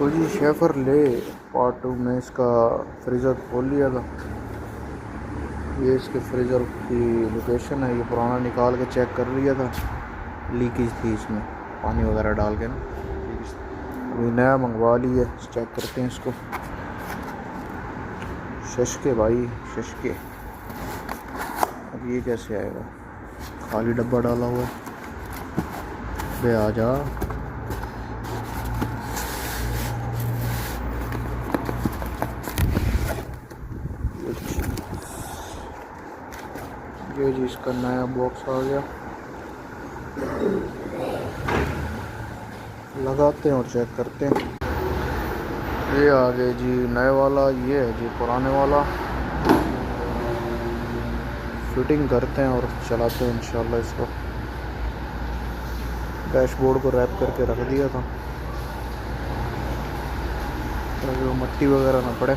तो जी शेफर ले पार्ट 2 में इसका फ्रीज़र खोल लिया था। ये इसके फ्रीज़र की लोकेशन है। ये पुराना निकाल के चेक कर लिया था, लीकेज थी इसमें पानी वगैरह डाल के ना। अभी नया मंगवा लिया, चेक करते हैं इसको। शशके भाई शशके। अब ये कैसे आएगा, खाली डब्बा डाला हुआ है। बे आ जा। ये जी इसका नया बॉक्स आ गया, लगाते हैं और चेक करते हैं। ये आ गए जी नए वाला, ये है जी पुराने वाला। फिटिंग करते हैं और चलाते हैं इंशाल्लाह। इसको डैशबोर्ड को रैप करके रख दिया था ताकि वो मट्टी वगैरह ना पड़े।